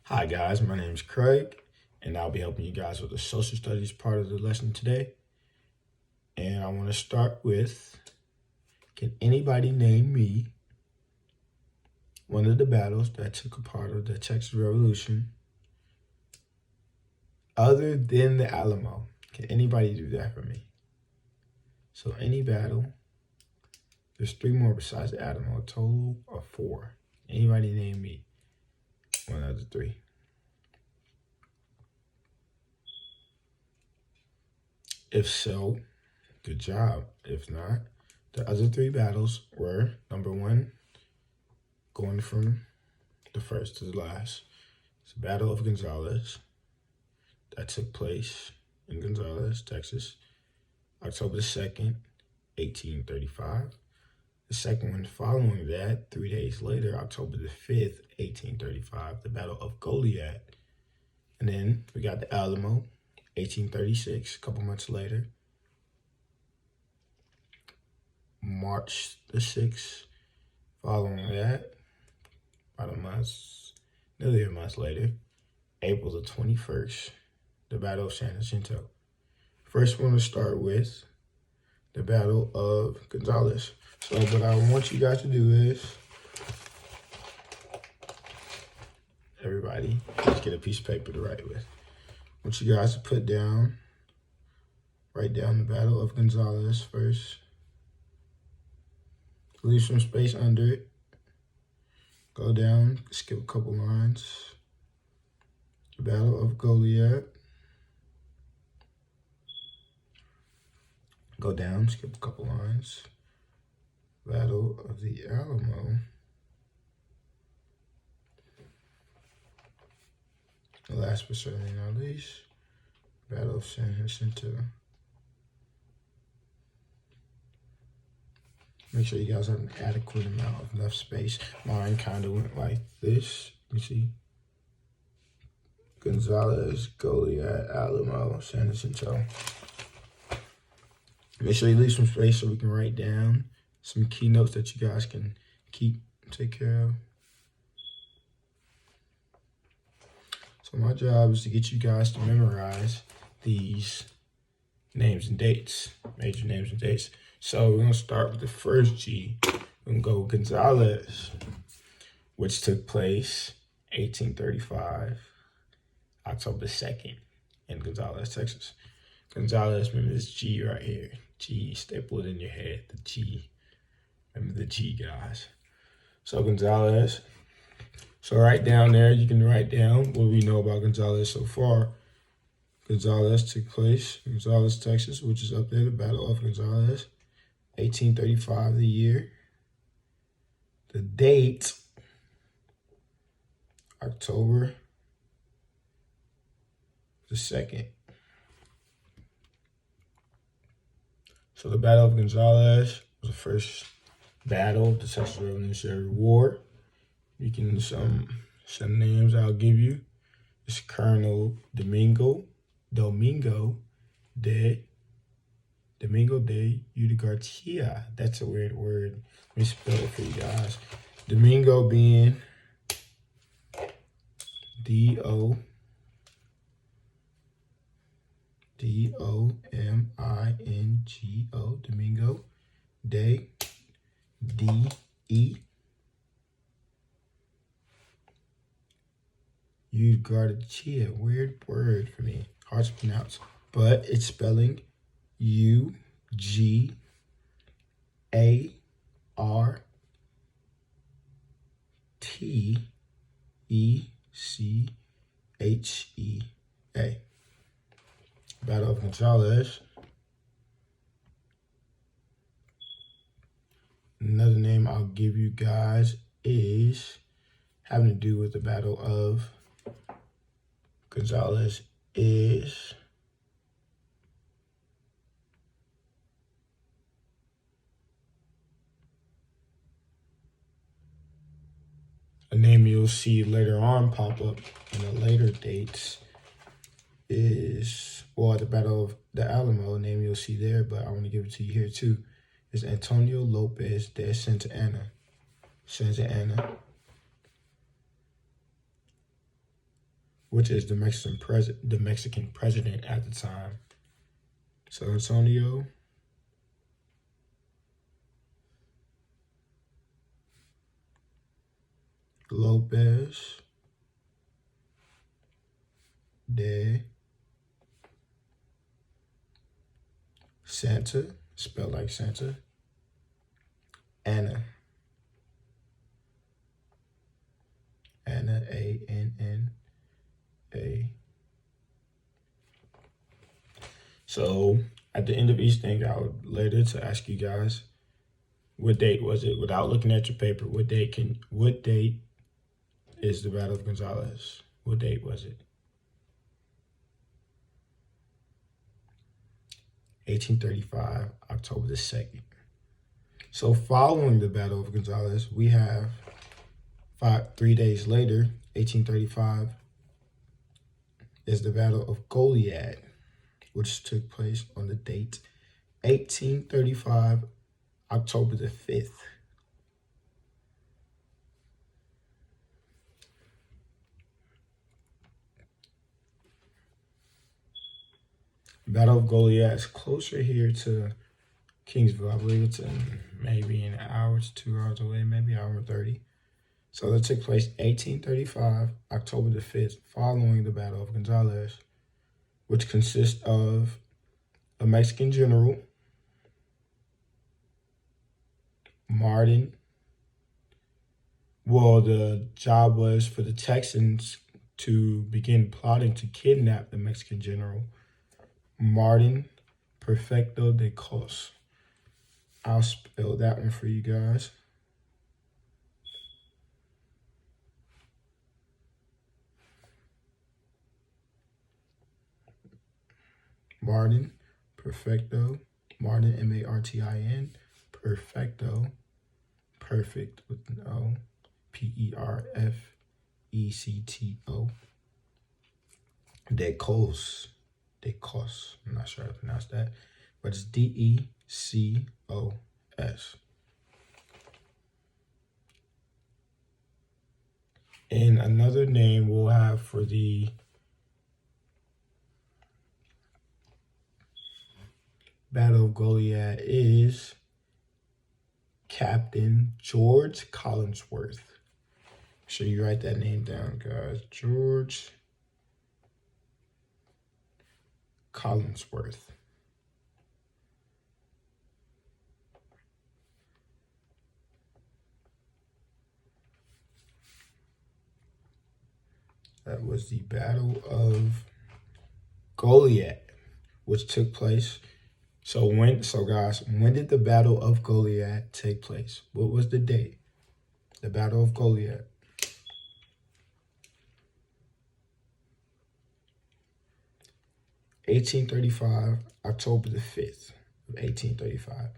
Hi guys, my name is Craig, and I'll be helping you guys with the social studies part of the lesson today. And I want to start with, can anybody name me one of the battles that took a part of the Texas Revolution other than the Alamo? Can anybody do that for me? So any battle, there's 3 more besides the Alamo, a total of 4. Anybody name me one of the 3? If so, good job. If not, the other 3 battles were, number 1, going from the first to the last, it's the Battle of Gonzales that took place in Gonzales, Texas, October 2nd, 1835. The second one following that, 3 days later, October the 5th, 1835, the Battle of Goliad. And then we got the Alamo, 1836, a couple months later. March the 6th, following that, about a month, nearly a month later, April the 21st, the Battle of San Jacinto. First, we're going to start with the Battle of Gonzales. So what I want you guys to do is, everybody, let's get a piece of paper to write with. I want you guys to write down the Battle of Gonzales first. Leave some space under it. Go down, skip a couple lines. The Battle of Goliad. Go down, skip a couple lines. Battle of the Alamo. And last but certainly not least, Battle of San Jacinto. Make sure you guys have an adequate amount of left space. Mine kind of went like this. You see? Gonzales, Goliad, Alamo, San Jacinto. Make sure you leave some space so we can write down some key notes that you guys can take care of. So my job is to get you guys to memorize these names and dates, major names and dates. So we're going to start with the first G. We're going to go Gonzales, which took place 1835, October 2nd in Gonzales, Texas. Gonzales, remember this G right here. G, staple it in your head, the G. Remember the G, guys. So Gonzales. So right down there, you can write down what we know about Gonzales so far. Gonzales took place in Gonzales, Texas, which is up there, the Battle of Gonzales, 1835, the year. The date, October the 2nd. So the Battle of Gonzales was the first battle of the Texas Revolutionary War. You can, some names I'll give you. It's Colonel Domingo de Ugarcia. That's a weird word. Let me spell it for you guys. Domingo being D-O-M-I-N-G-O, Domingo, de, D-E, Ugarcia, weird word for me, hard to pronounce, but it's spelling U-G-A-R-T-E-C-H-E-A. Battle of Gonzales. Another name I'll give you guys is having to do with the Battle of Gonzales is a name you'll see later on pop up in the later dates is, well, the Battle of the Alamo, a name you'll see there, but I want to give it to you here too, is Antonio Lopez de Santa Anna. which is the Mexican president at the time. So Antonio Lopez de Santa, spelled like Santa, Anna, A-N-N-A. So at the end of each thing, I would later to ask you guys, what date was it? Without looking at your paper, what date is the Battle of Gonzales? What date was it? 1835, October the 2nd. So following the Battle of Gonzales, we have 3 days later, 1835, is the Battle of Goliad, which took place on the date 1835, October the 5th. Battle of Goliad is closer here to Kingsville. I believe it's maybe an hour to 2 hours away, maybe an hour and 30. So that took place 1835, October the 5th, following the Battle of Gonzales, which consists of a Mexican general, Martin. Well, the job was for the Texans to begin plotting to kidnap the Mexican general, Martin Perfecto de Cos. I'll spell that one for you guys. Martin Perfecto, Martin, M-A-R-T-I-N, Perfecto, perfect with an O, P-E-R-F-E-C-T-O, de Cos, I'm not sure how to pronounce that, but it's D-E-C-O-S. And another name we'll have for the Battle of Goliad is Captain George Collinsworth. Make sure you write that name down, guys. George Collinsworth. That was the Battle of Goliad, which took place. So guys, when did the Battle of Goliad take place? What was the date? The Battle of Goliad. (1835), October the 5th of 1835.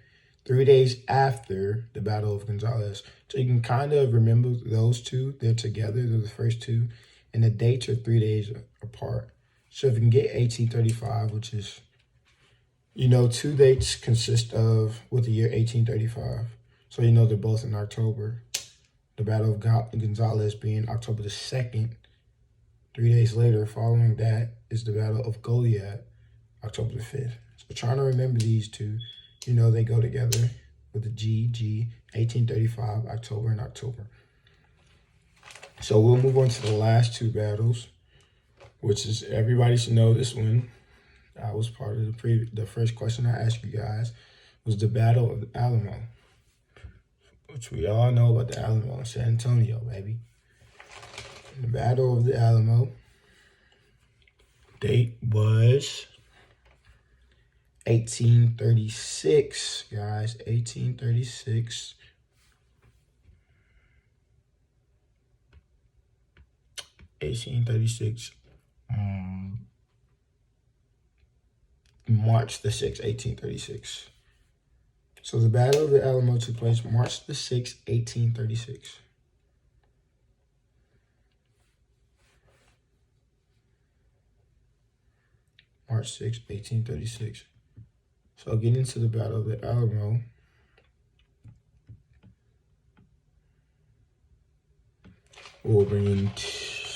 3 days after the Battle of Gonzales. So you can kind of remember those two. They're together. They're the first two. And the dates are 3 days apart. So if you can get 1835, which is, two dates consist of with the year 1835. So they're both in October. The Battle of Gonzales being October the 2nd. 3 days later, following that, is the Battle of Goliad, October the 5th. So trying to remember these two, they go together with the G, 1835, October and October. So we'll move on to the last two battles, which is, everybody should know this one. That was part of the first question I asked you guys, was the Battle of the Alamo, which we all know about the Alamo in San Antonio, baby. The Battle of the Alamo date was 1836, guys, 1836. March the 6th, 1836. So the Battle of the Alamo took place March the 6th, 1836. March 6th, 1836. So getting into the Battle of the Alamo, we'll bring in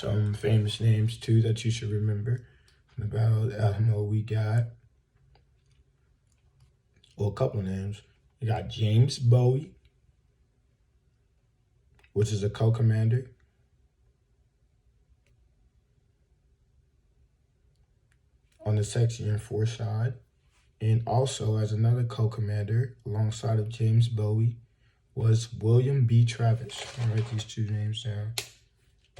some famous names too that you should remember. From the Battle of the Alamo, we got, well, a couple of names. We got James Bowie, which is a co-commander. On the Section 4 side. And also as another co-commander alongside of James Bowie was William B. Travis. I'll write these two names down.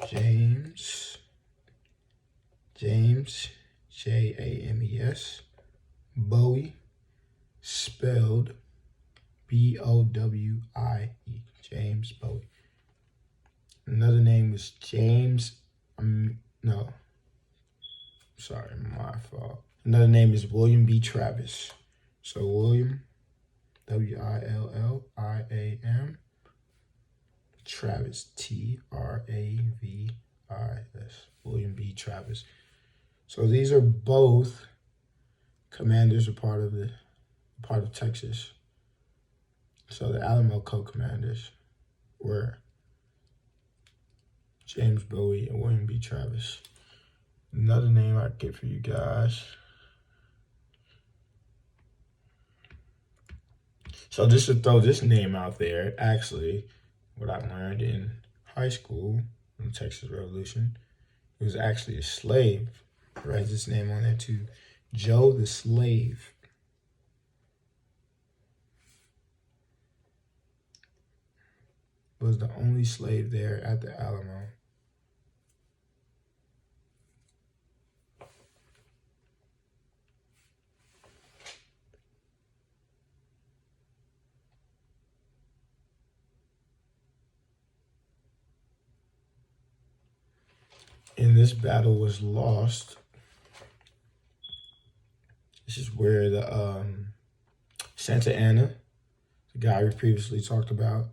James, James, Bowie, spelled B-O-W-I-E, James Bowie. Another name was James, my fault. Another name is William B. Travis. So William, W-I-L-L-I-A-M, Travis, T-R-A-V-I-S, William B. Travis. So these are both commanders, a part of Texas. So the Alamo co-commanders were James Bowie and William B. Travis. Another name I get for you guys. So just to throw this name out there, actually, what I learned in high school in the Texas Revolution, he was actually a slave. Write this name on there too. Joe the Slave. Was the only slave there at the Alamo. And this battle was lost. This is where the Santa Anna, the guy we previously talked about,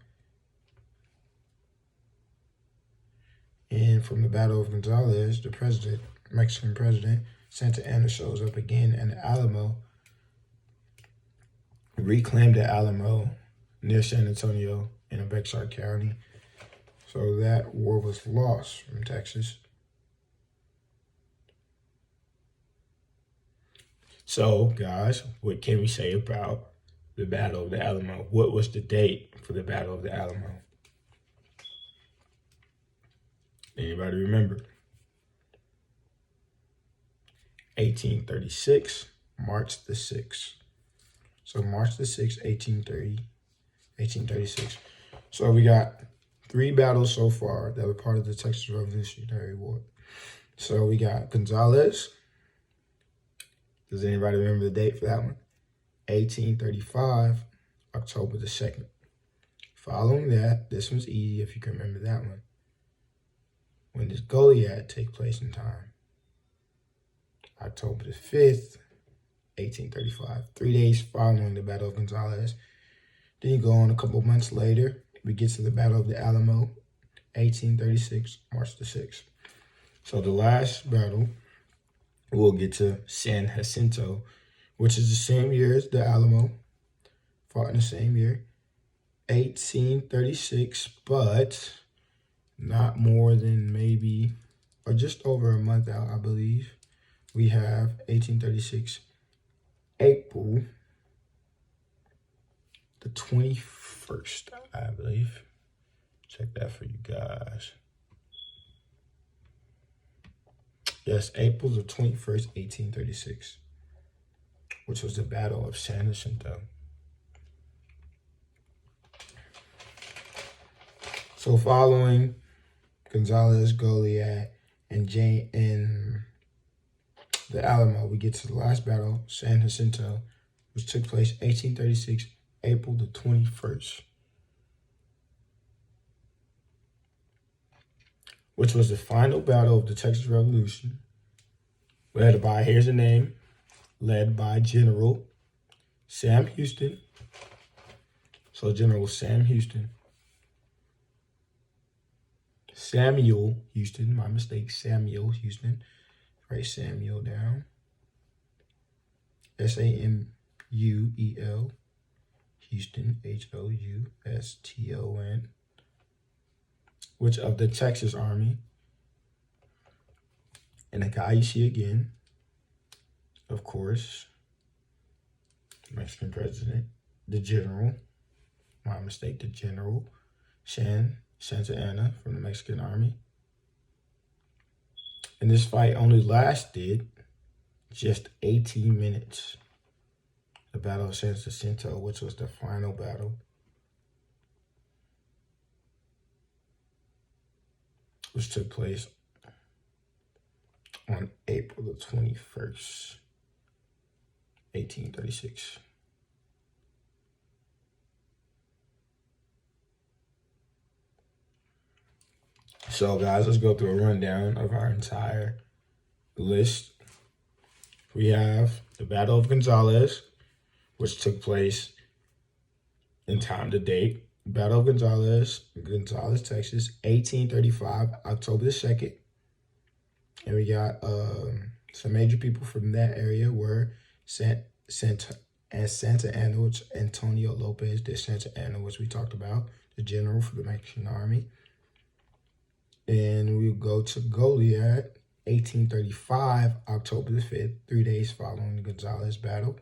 and from the Battle of Gonzales, the president, Mexican president, Santa Anna shows up again, and the Alamo reclaimed the Alamo near San Antonio in Bexar County. So that war was lost from Texas. So, guys, what can we say about the Battle of the Alamo? What was the date for the Battle of the Alamo? Anybody remember? 1836, March the 6th. So March the 6th, 1836. So we got 3 battles so far that were part of the Texas Revolutionary War. So we got Gonzales. Does anybody remember the date for that one? 1835, October the 2nd. Following that, this one's easy if you can remember that one. When does Goliad take place in time? October the 5th, 1835. 3 days following the Battle of Gonzales. Then you go on a couple months later, we get to the Battle of the Alamo, 1836, March the 6th. So the last battle, we'll get to San Jacinto, which is the same year as the Alamo, fought in the same year, 1836, but not more than maybe, or just over a month out, I believe. We have 1836, April the 21st, I believe. Check that for you guys. Yes, April the 21st, 1836, which was the Battle of San Jacinto. So following Gonzales, Goliad, and the Alamo, we get to the last battle, San Jacinto, which took place 1836, April the 21st, which was the final battle of the Texas Revolution, led by, here's a name, led by General Sam Houston. So General Sam Houston. Samuel Houston, my mistake, Samuel Houston. Write Samuel down. S-A-M-U-E-L, Houston, H-O-U-S-T-O-N, which of the Texas Army, And the guy you see again, of course, Mexican president, the general, my mistake, the general, Santa Anna from the Mexican army. And this fight only lasted just 18 minutes. The Battle of San Jacinto, which was the final battle, which took place on April the 21st, 1836. So guys, let's go through a rundown of our entire list. We have the Battle of Gonzales, which took place in time to date. Battle of Gonzales, Texas, 1835, October the 2nd. And we got some major people from that area were Santa Anna, which Antonio Lopez de Santa Anna, which we talked about, the general for the Mexican army. And we'll go to Goliad, 1835, October the 5th, 3 days following the Gonzales battle.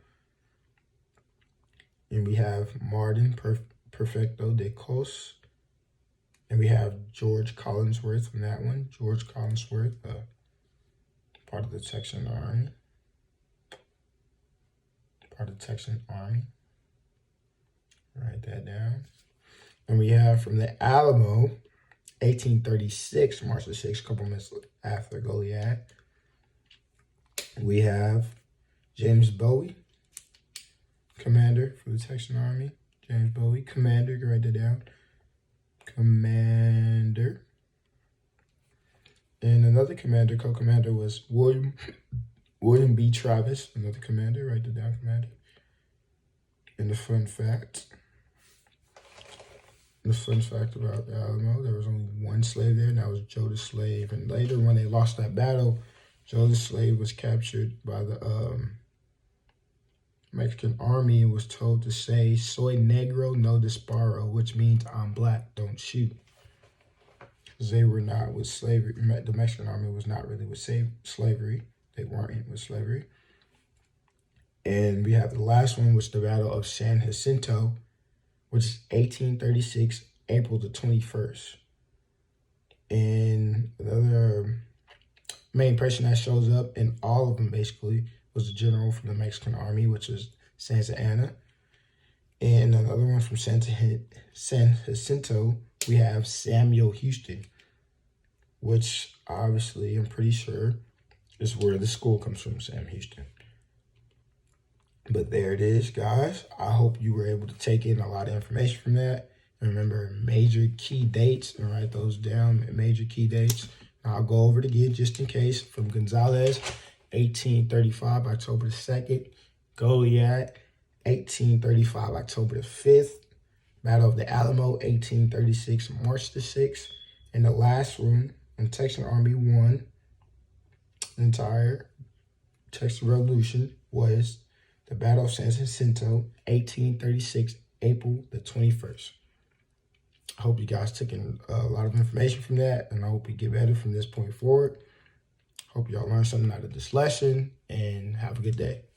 And we have Martin Perfecto de Cos. And we have George Collinsworth from that one. George Collinsworth, part of the Texan Army. Write that down. And we have from the Alamo, 1836, March the 6th, a couple minutes after Goliad. We have James Bowie, commander for the Texan Army. James Bowie, commander, you can write that down. Commander. And another commander, co-commander, was William B. Travis, another commander, write that down, commander. And the fun fact about the Alamo, there was only one slave there, and that was Joe the Slave. And later, when they lost that battle, Joe the Slave was captured by the Mexican army and was told to say, "Soy negro, no disparo," which means "I'm black, don't shoot." Because they were not with slavery. The Mexican army was not really with slavery. They weren't with slavery. And we have the last one, which is the Battle of San Jacinto, which is 1836, April the 21st. And another main person that shows up in all of them, basically, was the general from the Mexican army, which was Santa Anna. And another one from San Jacinto, we have Samuel Houston, which obviously, I'm pretty sure, is where the school comes from, Sam Houston. But there it is, guys. I hope you were able to take in a lot of information from that. And remember major key dates and write those down, major key dates. I'll go over it again just in case. From Gonzales, 1835, October the 2nd. Goliad, 1835, October the 5th. Battle of the Alamo, 1836, March the 6th. And the last one, when Texan Army won the entire Texas Revolution, was the Battle of San Jacinto, 1836, April the 21st. I hope you guys took in a lot of information from that, and I hope you get better from this point forward. Hope y'all learned something out of this lesson, and have a good day.